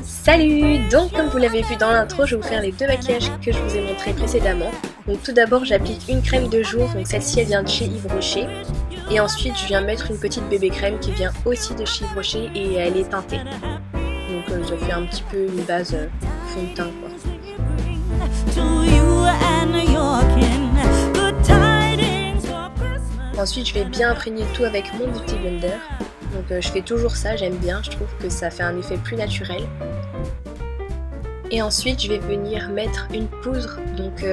Salut! Donc comme vous l'avez vu dans l'intro, je vais vous faire les deux maquillages que je vous ai montrés précédemment. Donc tout d'abord j'applique une crème de jour, donc celle-ci elle vient de chez Yves Rocher. Et ensuite je viens mettre une petite bébé crème qui vient aussi de chez Yves Rocher et elle est teintée. Donc ça fait un petit peu une base fond de teint quoi. Ensuite je vais bien imprégner le tout avec mon Beauty Blender. Donc je fais toujours ça, j'aime bien, je trouve que ça fait un effet plus naturel. Et ensuite je vais venir mettre une poudre, donc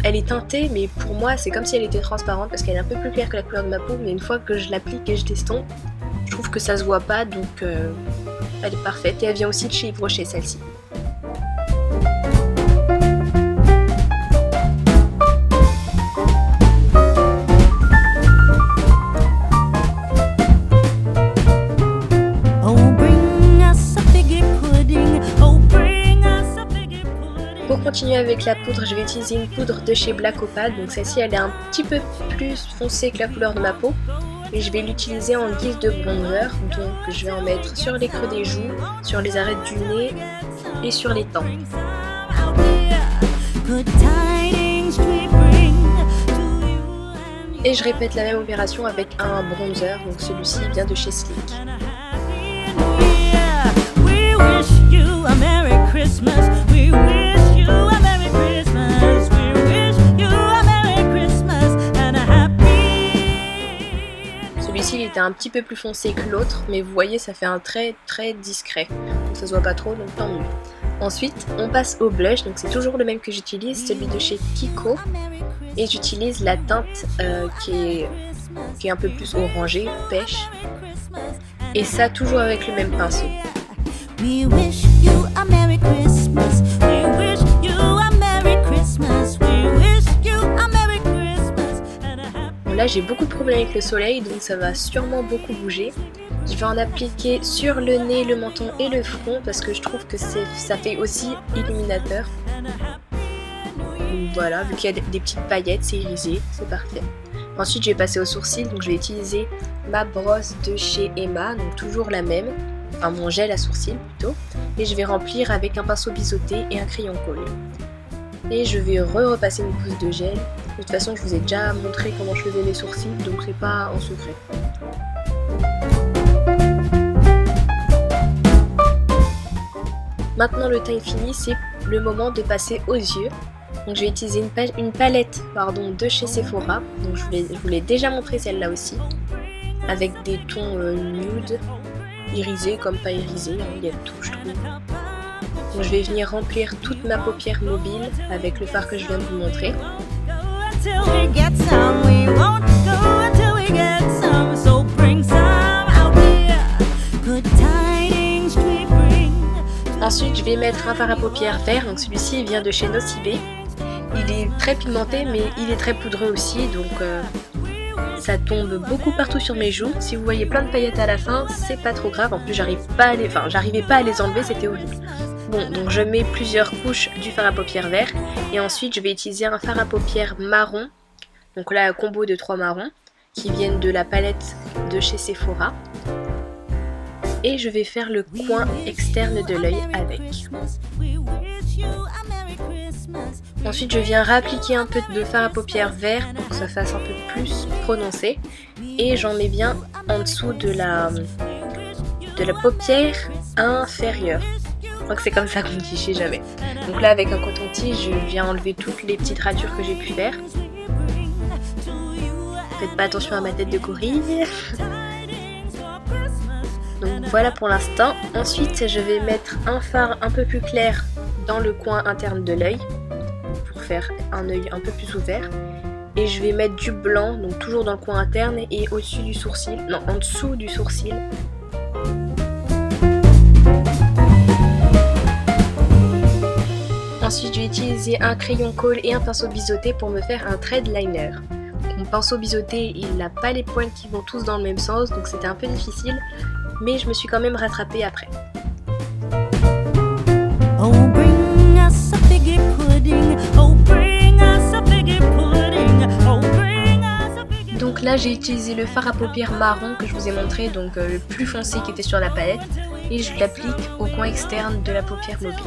elle est teintée mais pour moi c'est comme si elle était transparente parce qu'elle est un peu plus claire que la couleur de ma peau, mais une fois que je l'applique et je testompe, je trouve que ça se voit pas, donc elle est parfaite et elle vient aussi de chez Yves Rocher celle-ci. Pour continuer avec la poudre, je vais utiliser une poudre de chez Black Opal, donc celle-ci elle est un petit peu plus foncée que la couleur de ma peau et je vais l'utiliser en guise de bronzer, donc je vais en mettre sur les creux des joues, sur les arêtes du nez et sur les tempes. Et je répète la même opération avec un bronzer, donc celui-ci vient de chez Sleek. Celui-ci il était un petit peu plus foncé que l'autre, mais vous voyez ça fait un trait très discret, donc ça se voit pas trop, donc tant mieux. Ensuite on passe au blush, donc c'est toujours le même que j'utilise, celui de chez Kiko, et j'utilise la teinte qui est un peu plus orangée, pêche, et ça toujours avec le même pinceau. Là j'ai beaucoup de problèmes avec le soleil, donc ça va sûrement beaucoup bouger. Je vais en appliquer sur le nez, le menton et le front parce que je trouve que ça fait aussi illuminateur. Donc voilà, vu qu'il y a des petites paillettes, c'est irisé, c'est parfait. Ensuite je vais passer aux sourcils, donc je vais utiliser ma brosse de chez Emma, donc toujours la même, enfin mon gel à sourcils plutôt, et je vais remplir avec un pinceau biseauté et un crayon colle. Et je vais repasser une couche de gel. De toute façon je vous ai déjà montré comment je faisais mes sourcils, donc c'est pas en secret. Maintenant le teint est fini, c'est le moment de passer aux yeux. Donc je vais utiliser une palette de chez Sephora, donc je vous l'ai déjà montré celle-là aussi, avec des tons nude, irisés comme pas irisés, il y a tout je trouve. Donc je vais venir remplir toute ma paupière mobile avec le fard que je viens de vous montrer. Ensuite je vais mettre un fard à paupières vert, donc celui-ci vient de chez Nocibé. Il est très pigmenté mais il est très poudreux aussi, donc ça tombe beaucoup partout sur mes joues. Si vous voyez plein de paillettes à la fin, c'est pas trop grave, en plus j'arrivais pas à les enlever, c'était horrible. Bon, donc je mets plusieurs couches du fard à paupières vert et ensuite je vais utiliser un fard à paupières marron, donc là un combo de 3 marrons qui viennent de la palette de chez Sephora. Et je vais faire le coin externe de l'œil avec. Ensuite je viens réappliquer un peu de fard à paupières vert pour que ça fasse un peu plus prononcé. Et j'en mets bien en dessous de la paupière inférieure. Je crois que c'est comme ça qu'on dit, je sais jamais. Donc là avec un coton-tige, je viens enlever toutes les petites ratures que j'ai pu faire. Faites pas attention à ma tête de gorille. Donc voilà pour l'instant. Ensuite je vais mettre un fard un peu plus clair dans le coin interne de l'œil pour faire un œil un peu plus ouvert. Et je vais mettre du blanc, donc toujours dans le coin interne et au-dessus du sourcil, non en dessous du sourcil. Ensuite je vais utiliser un crayon colle et un pinceau biseauté pour me faire un thread liner. Mon pinceau biseauté il n'a pas les points qui vont tous dans le même sens, donc c'était un peu difficile, mais je me suis quand même rattrapée après. là j'ai utilisé le fard à paupières marron que je vous ai montré, donc le plus foncé qui était sur la palette, et je l'applique au coin externe de la paupière mobile.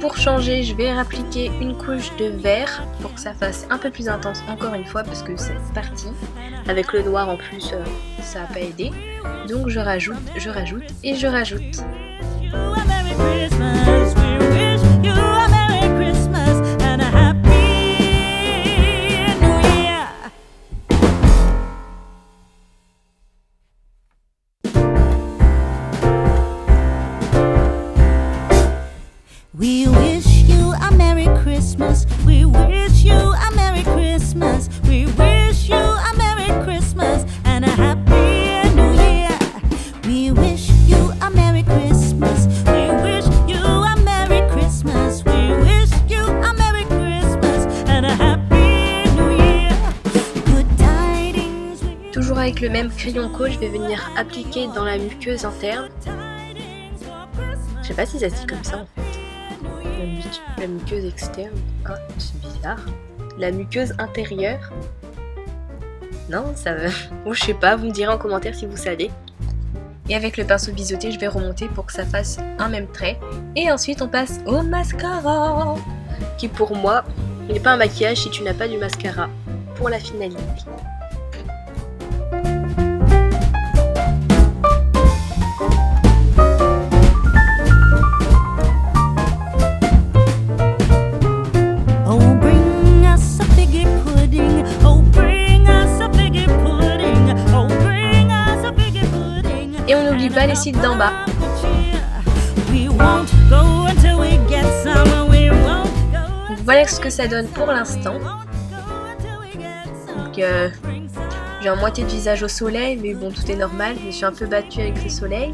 Pour changer, je vais appliquer une couche de vert pour que ça fasse un peu plus intense encore une fois, parce que cette partie, avec le noir en plus, ça n'a pas aidé. Donc je rajoute et je rajoute. We wish you a Merry Christmas. We wish you a Merry Christmas. We wish you a Merry Christmas and a Happy New Year. We wish you a Merry Christmas. We wish you a Merry Christmas. We wish you a Merry Christmas and a Happy New Year. Good tidings. Toujours avec le même crayon colle, je vais venir appliquer dans la muqueuse interne. Je sais pas si ça se dit comme ça en fait. La muqueuse externe, ah c'est bizarre. La muqueuse intérieure. Non, ça va. Ou je sais pas, vous me direz en commentaire si vous savez. Et avec le pinceau biseauté, je vais remonter pour que ça fasse un même trait. Et ensuite on passe au mascara, qui pour moi n'est pas un maquillage si tu n'as pas du mascara pour la finalité. Et on n'oublie pas les cils d'en bas. Donc voilà ce que ça donne pour l'instant. Donc j'ai en moitié de visage au soleil, mais bon tout est normal, je me suis un peu battue avec le soleil.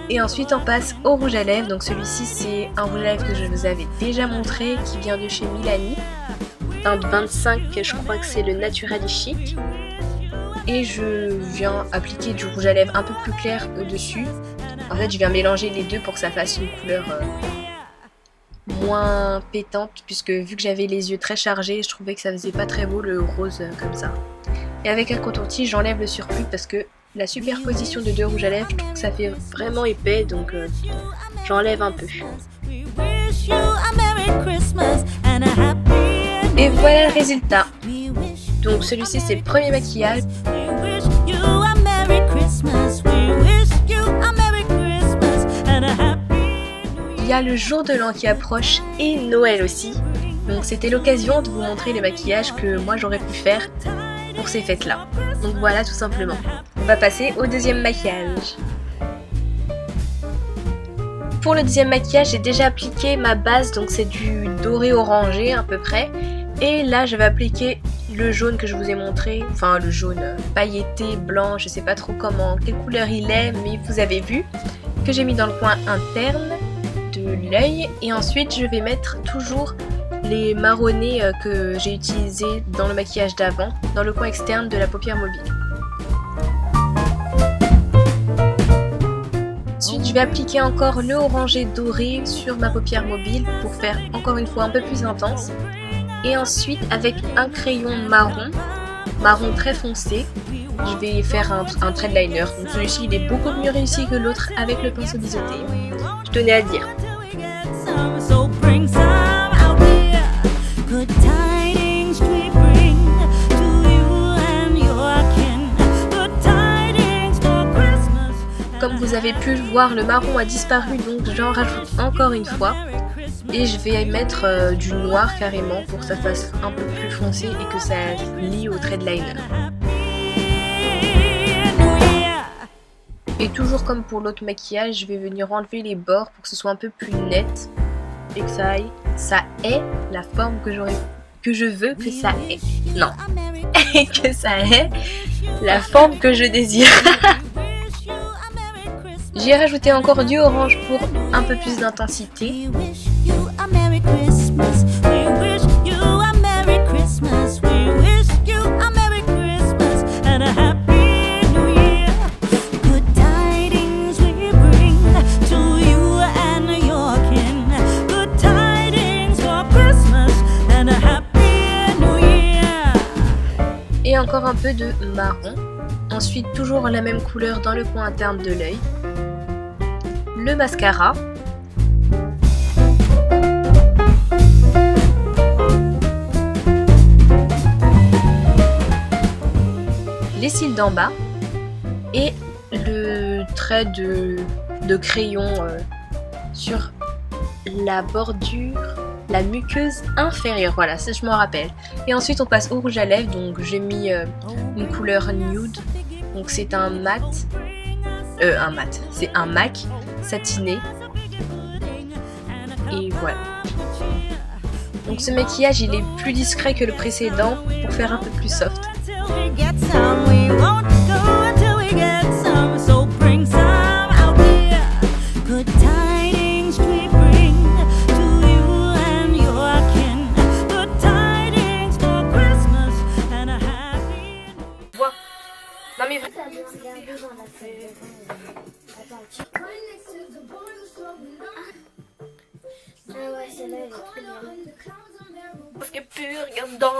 Et ensuite on passe au rouge à lèvres. Donc celui-ci c'est un rouge à lèvres que je vous avais déjà montré, qui vient de chez Milani. Un de 25, je crois que c'est le Naturally Chic. Et je viens appliquer du rouge à lèvres un peu plus clair au-dessus. En fait, je viens mélanger les deux pour que ça fasse une couleur moins pétante, puisque vu que j'avais les yeux très chargés, je trouvais que ça faisait pas très beau le rose comme ça. Et avec un coton-tige, j'enlève le surplus parce que la superposition de deux rouges à lèvres, je trouve que ça fait vraiment épais, donc j'enlève un peu. Et voilà le résultat. Donc celui-ci c'est le premier maquillage. Il y a le jour de l'an qui approche et Noël aussi. Donc c'était l'occasion de vous montrer les maquillages que moi j'aurais pu faire pour ces fêtes-là. Donc voilà tout simplement. On va passer au deuxième maquillage. Pour le deuxième maquillage, j'ai déjà appliqué ma base, donc c'est du doré orangé à peu près. Et là je vais appliquer le jaune que je vous ai montré, enfin le jaune pailleté, blanc, je sais pas trop quelle couleur il est, mais vous avez vu, que j'ai mis dans le coin interne de l'œil. Et ensuite je vais mettre toujours les marronnés que j'ai utilisés dans le maquillage d'avant, dans le coin externe de la paupière mobile. Ensuite je vais appliquer encore le orangé doré sur ma paupière mobile pour faire encore une fois un peu plus intense. Et ensuite avec un crayon marron très foncé, je vais faire un trait de liner. Donc celui-ci il est beaucoup mieux réussi que l'autre avec le pinceau biseauté. Je tenais à dire. Comme vous avez pu le voir, le marron a disparu, donc j'en rajoute encore une fois. Et je vais mettre du noir carrément pour que ça fasse un peu plus foncé et que ça lie au trait de liner. Et toujours comme pour l'autre maquillage, je vais venir enlever les bords pour que ce soit un peu plus net et que ça ait la forme que je veux que ça ait. Non, et que ça ait la forme que je désire. J'ai rajouté encore du orange pour un peu plus d'intensité. encore un peu de marron. Ensuite, toujours la même couleur dans le coin interne de l'œil. Le mascara. Les cils d'en bas. Et le trait de crayon sur la bordure, la muqueuse inférieure, voilà, ça je m'en rappelle. Et ensuite on passe au rouge à lèvres, donc j'ai mis une couleur nude, donc c'est un mat, c'est un MAC satiné, et voilà. Donc ce maquillage il est plus discret que le précédent pour faire un peu plus soft. Non mais ouais, celle-là elle est trop bien. parce que plus rien dans